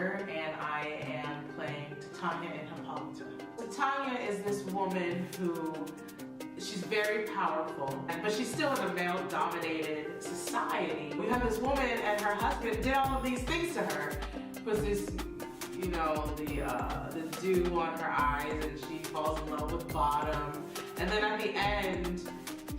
Carter, and I am playing Titania in Hippolyta. Titania is this woman who, she's very powerful, but she's still in a male-dominated society. We have this woman and her husband did all of these things to her. Was this, you know, the dew on her eyes, and she falls in love with Bottom. And then at the end,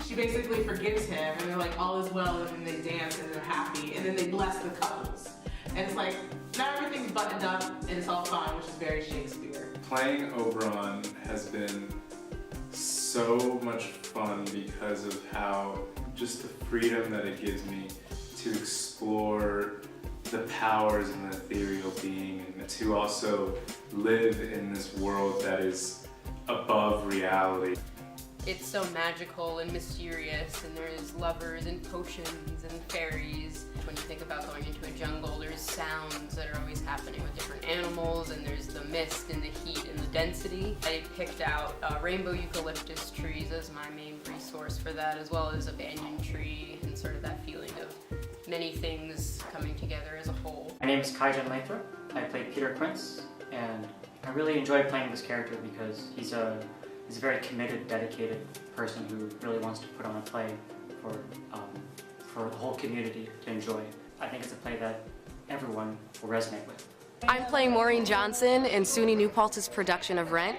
she basically forgives him, and they're like, all is well, and then they dance and they're happy, and then they bless the couples. And it's like, now everything's buttoned up and it's all fine, which is very Shakespeare. Playing Oberon has been so much fun because of how, just the freedom that it gives me to explore the powers and the ethereal being, and to also live in this world that is above reality. It's so magical and mysterious, and there's lovers and potions and fairies. When you think about going into a jungle, there's sounds that are always happening with different animals, and there's the mist and the heat and the density. I picked out rainbow eucalyptus trees as my main resource for that, as well as a banyan tree, and sort of that feeling of many things coming together as a whole. My name is Kaijan Lathrop. I play Peter Quince, and I really enjoy playing this character because he's a very committed, dedicated person who really wants to put on a play for the whole community to enjoy. I think it's a play that everyone will resonate with. I'm playing Maureen Johnson in SUNY New Paltz's production of Rent.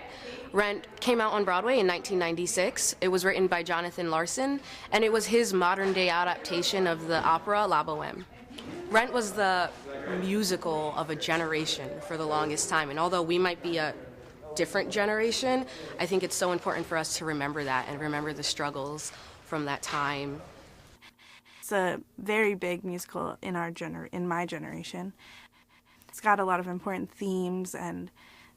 Rent came out on Broadway in 1996. It was written by Jonathan Larson, and it was his modern-day adaptation of the opera La Boheme. Rent was the musical of a generation for the longest time, and although we might be a different generation, I think it's so important for us to remember that and remember the struggles from that time. It's a very big musical in my generation. It's got a lot of important themes and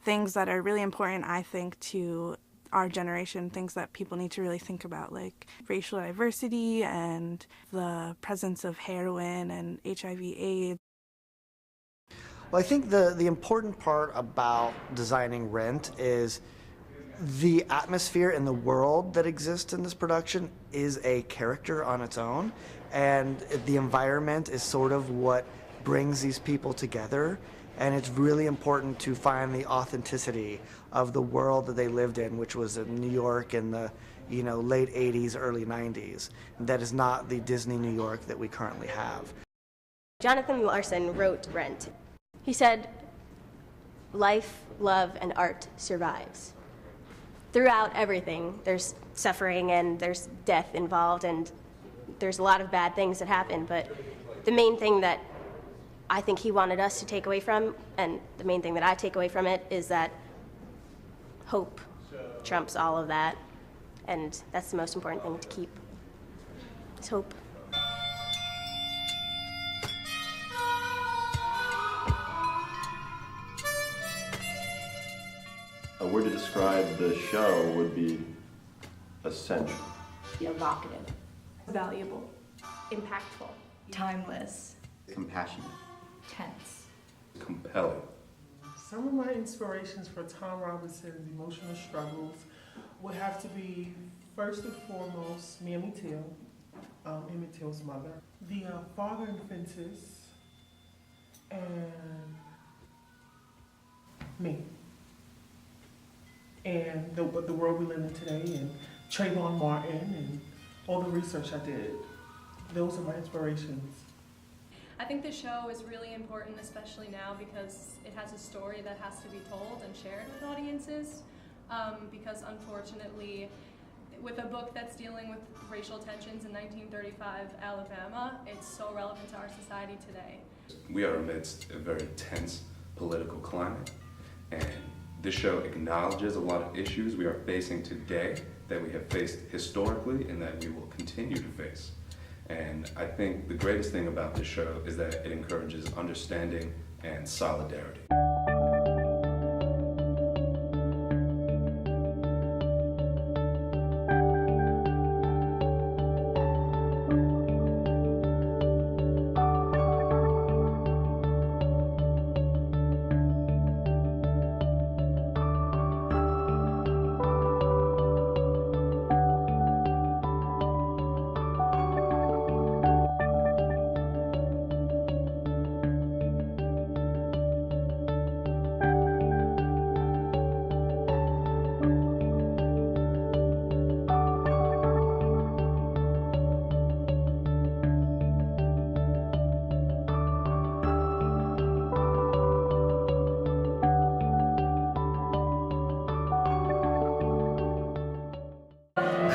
things that are really important, I think, to our generation, things that people need to really think about, like racial diversity and the presence of heroin and HIV/AIDS. Well, I think the important part about designing Rent is the atmosphere and the world that exists in this production is a character on its own, and the environment is sort of what brings these people together, and it's really important to find the authenticity of the world that they lived in, which was in New York in the late 80s, early 90s. That is not the Disney New York that we currently have. Jonathan Larson wrote Rent. He said, life, love, and art survives. Throughout everything, there's suffering and there's death involved, and there's a lot of bad things that happen, but the main thing that I think he wanted us to take away from, and the main thing that I take away from it, is that hope trumps all of that, and that's the most important thing to keep, is hope. A word to describe the show would be essential. Evocative. Valuable. Impactful. Timeless. Compassionate. Tense. Compelling. Some of my inspirations for Tom Robinson's emotional struggles would have to be, first and foremost, Mamie Till, Emmett Till's mother, the father in Fences, and me. And the world we live in today, and Trayvon Martin, and all the research I did. Those are my inspirations. I think the show is really important, especially now, because it has a story that has to be told and shared with audiences. Because unfortunately, with a book that's dealing with racial tensions in 1935 Alabama, it's so relevant to our society today. We are amidst a very tense political climate, and this show acknowledges a lot of issues we are facing today that we have faced historically and that we will continue to face. And I think the greatest thing about this show is that it encourages understanding and solidarity.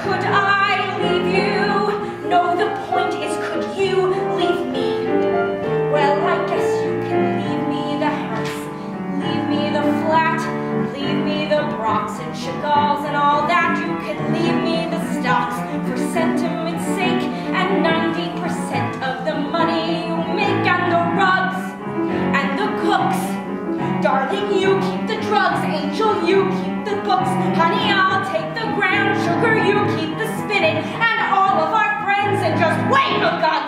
Could I leave you? No, the point is, could you leave me? Well, I guess you can leave me the house, leave me the flat, leave me the Brocs and Chagalls and all that. You can leave me the stocks for sentiment's sake, and 90% of the money you make, and the rugs and the cooks. Darling, you keep the drugs, angel, you keep the books. Honey, I'll take the ground sugar, you keep the spinach, and all of our friends, and just wait, oh God,